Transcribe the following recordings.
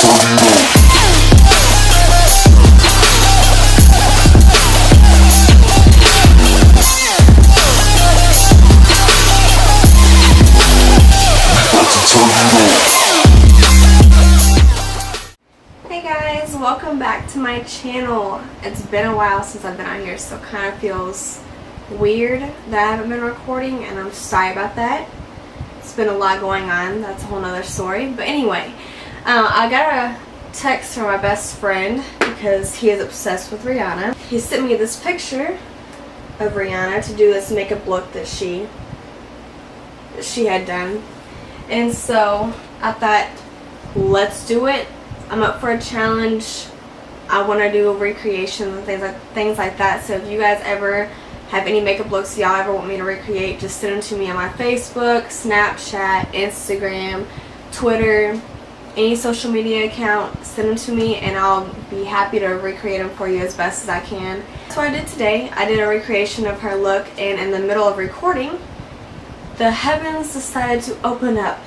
Hey guys, welcome back to my channel. It's been a while since I've been on here, so it kind of feels weird that I haven't been recording, and I'm sorry about that. It's been a lot going on. That's a whole nother story. But anyway, I got a text from my best friend because he is obsessed with Rihanna. He sent me this picture of Rihanna to do this makeup look that she had done. And so I thought, let's do it. I'm up for a challenge. I want to do a recreation and things like that. So if you guys ever have any makeup looks y'all ever want me to recreate, just send them to me on my Facebook, Snapchat, Instagram, Twitter, any social media account. Send them to me and I'll be happy to recreate them for you as best as I can. That's what I did today. I did a recreation of her look, and in the middle of recording, the heavens decided to open up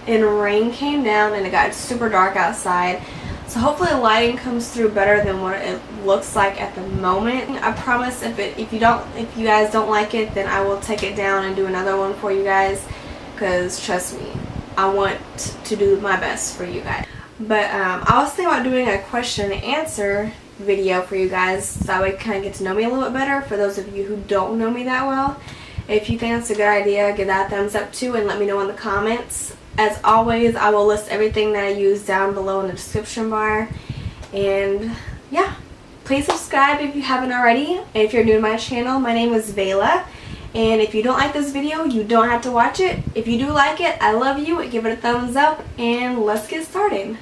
and rain came down and it got super dark outside. So hopefully the lighting comes through better than what it looks like at the moment. I promise if you guys don't like it, then I will take it down and do another one for you guys, because trust me, I want to do my best for you guys. But I was thinking about doing a question and answer video for you guys, so that way you kind of get to know me a little bit better. For those of you who don't know me that well, if you think that's a good idea, give that a thumbs up too and let me know in the comments. As always, I will list everything that I use down below in the description bar. And yeah, please subscribe if you haven't already. And if you're new to my channel, my name is Vela. And if you don't like this video, you don't have to watch it. If you do like it, I love you. Give it a thumbs up and let's get started.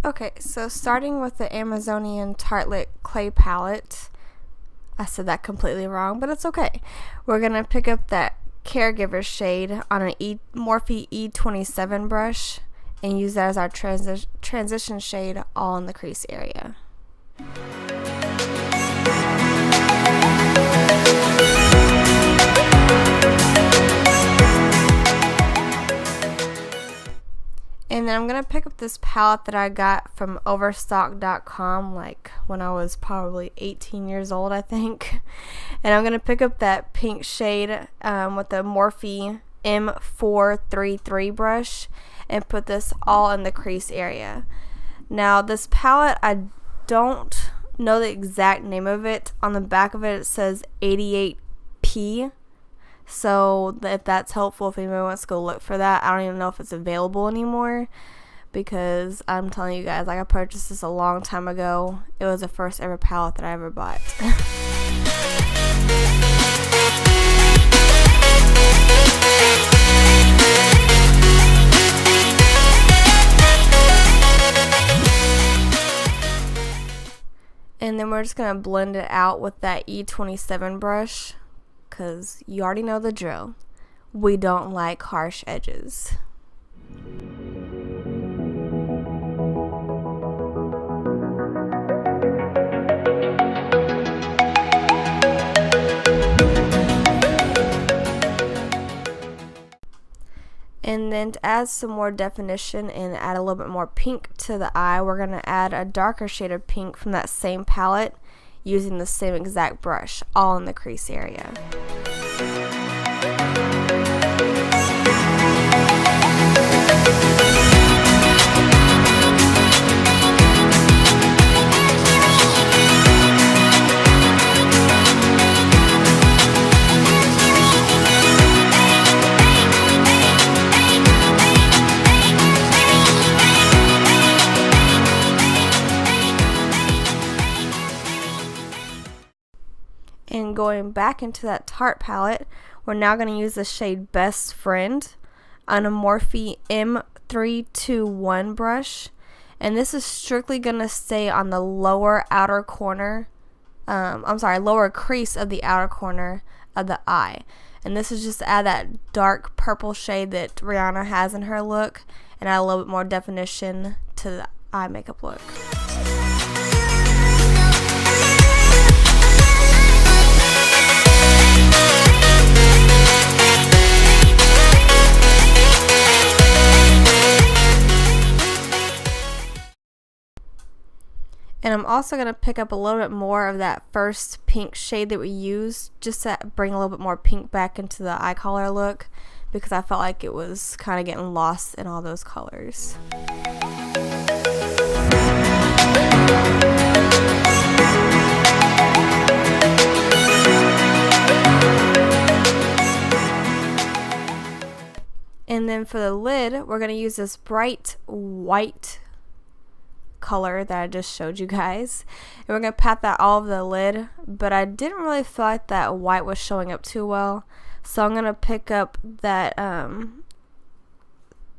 Okay, so starting with the Amazonian Tartelette Clay Palette. I said that completely wrong, but it's okay. We're going to pick up that Caregiver shade on an Morphe E27 brush and use that as our transition shade all in the crease area. And then I'm going to pick up this palette that I got from Overstock.com like when I was probably 18 years old, I think. And I'm going to pick up that pink shade with the Morphe M433 brush and put this all in the crease area. Now this palette, I don't know the exact name of it. On the back of it, it says 88P. So if that's helpful, if anyone wants to go look for that. I don't even know if it's available anymore, because I'm telling you guys, like, I purchased this a long time ago. It was the first ever palette that I ever bought. And then we're just going to blend it out with that E27 brush, because you already know the drill. We don't like harsh edges. And then to add some more definition and add a little bit more pink to the eye, we're going to add a darker shade of pink from that same palette using the same exact brush, all in the crease area. And going back into that Tarte palette, we're now going to use the shade Best Friend on a Morphe M321 brush. And this is strictly going to stay on the lower outer corner, lower crease of the outer corner of the eye. And this is just to add that dark purple shade that Rihanna has in her look and add a little bit more definition to the eye makeup look. And I'm also going to pick up a little bit more of that first pink shade that we used, just to bring a little bit more pink back into the eye color look, because I felt like it was kind of getting lost in all those colors. And then for the lid, we're going to use this bright white color that I just showed you guys. And we're going to pat that all over the lid, but I didn't really feel like that white was showing up too well. So I'm going to pick up that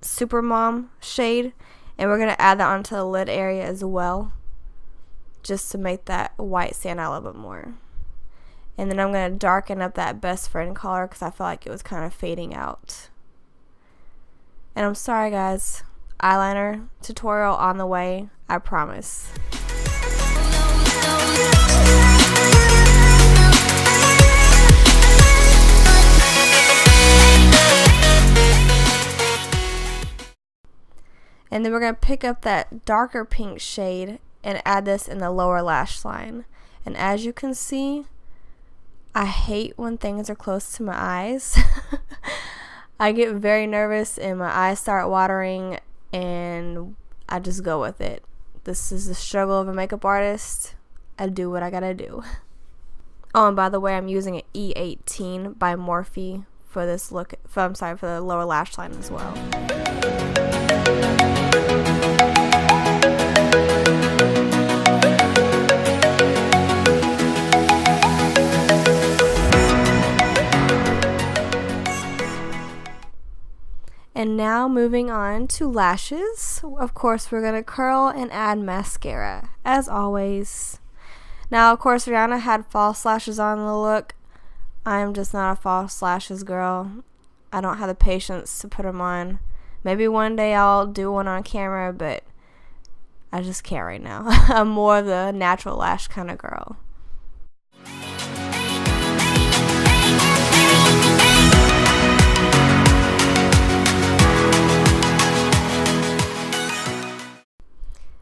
Super Mom shade, and we're going to add that onto the lid area as well, just to make that white stand out a little bit more. And then I'm going to darken up that Best Friend color because I feel like it was kind of fading out. And I'm sorry guys, eyeliner tutorial on the way, I promise. And then we're going to pick up that darker pink shade and add this in the lower lash line. And as you can see, I hate when things are close to my eyes. I get very nervous and my eyes start watering, and I just go with it. This is the struggle of a makeup artist. I do what I gotta do. Oh, and by the way, I'm using an E18 by Morphe for this look. For the lower lash line as well. And now moving on to lashes. Of course, we're going to curl and add mascara, as always. Now, of course, Rihanna had false lashes on the look. I'm just not a false lashes girl. I don't have the patience to put them on. Maybe one day I'll do one on camera, but I just can't right now. I'm more of the natural lash kind of girl.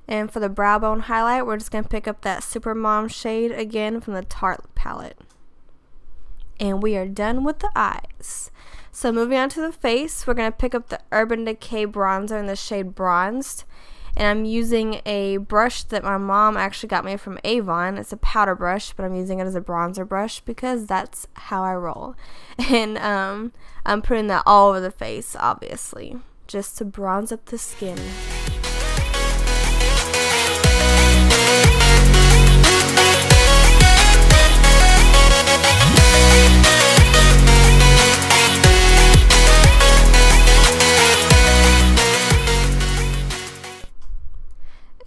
And for the brow bone highlight, we're just going to pick up that Super Mom shade again from the Tarte palette. And we are done with the eyes. So moving on to the face, we're going to pick up the Urban Decay bronzer in the shade Bronzed. And I'm using a brush that my mom actually got me from Avon. It's a powder brush, but I'm using it as a bronzer brush because that's how I roll. And I'm putting that all over the face, obviously, just to bronze up the skin.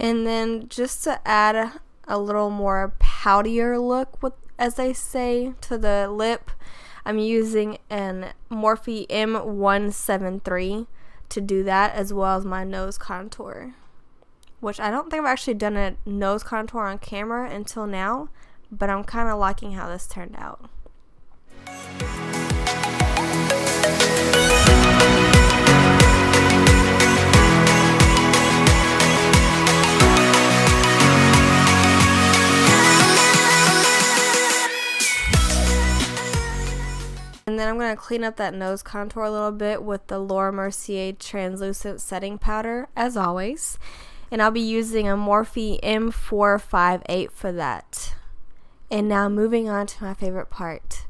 And then just to add a little more poutier look, as they say, to the lip, I'm using an Morphe M173 to do that, as well as my nose contour. Which I don't think I've actually done a nose contour on camera until now, but I'm kind of liking how this turned out. And then I'm going to clean up that nose contour a little bit with the Laura Mercier translucent setting powder, as always. And I'll be using a Morphe M458 for that. And now moving on to my favorite part.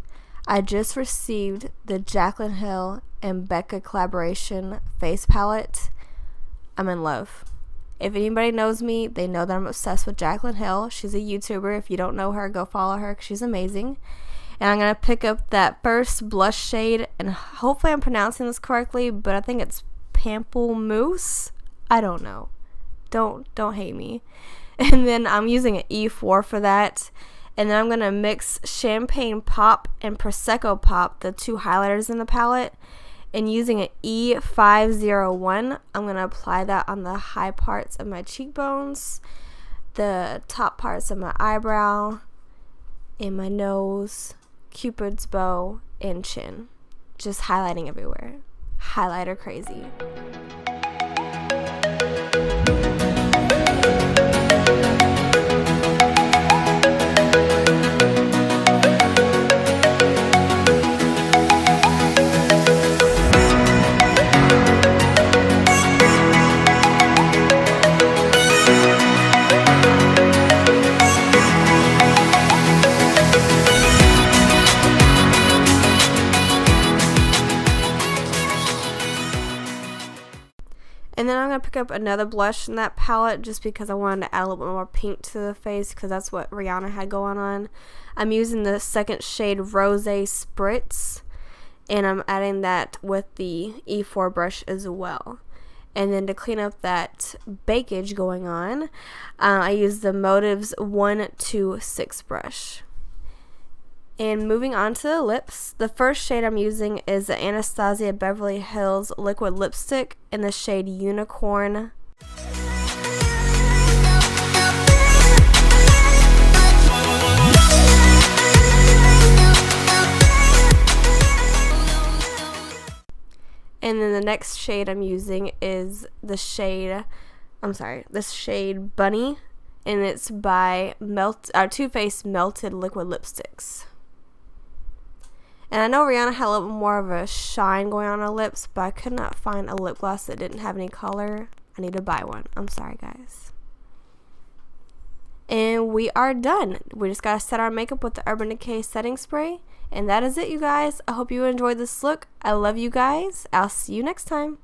I just received the Jaclyn Hill and Becca collaboration face palette. I'm in love. If anybody knows me, they know that I'm obsessed with Jaclyn Hill. She's a YouTuber. If you don't know her, go follow her because she's amazing. And I'm going to pick up that first blush shade, and hopefully I'm pronouncing this correctly, but I think it's Pamplemousse. I don't know. Don't hate me. And then I'm using an E4 for that. And then I'm going to mix Champagne Pop and Prosecco Pop, the two highlighters in the palette. And using an E501, I'm going to apply that on the high parts of my cheekbones, the top parts of my eyebrow, and my nose, Cupid's bow, and chin. Just highlighting everywhere. Highlighter crazy. pick up another blush in that palette just because I wanted to add a little bit more pink to the face because that's what Rihanna had going on. I'm using the second shade Rose Spritz, and I'm adding that with the E4 brush as well. And then to clean up that bakage going on, I use the Motives 126 brush. And moving on to the lips, the first shade I'm using is the Anastasia Beverly Hills Liquid Lipstick in the shade Unicorn. And then the next shade I'm using is the shade, this shade Bunny, and it's by Too Faced Melted Liquid Lipsticks. And I know Rihanna had a little bit more of a shine going on her lips, but I could not find a lip gloss that didn't have any color. I need to buy one. I'm sorry, guys. And we are done. We just gotta set our makeup with the Urban Decay setting spray. And that is it, you guys. I hope you enjoyed this look. I love you guys. I'll see you next time.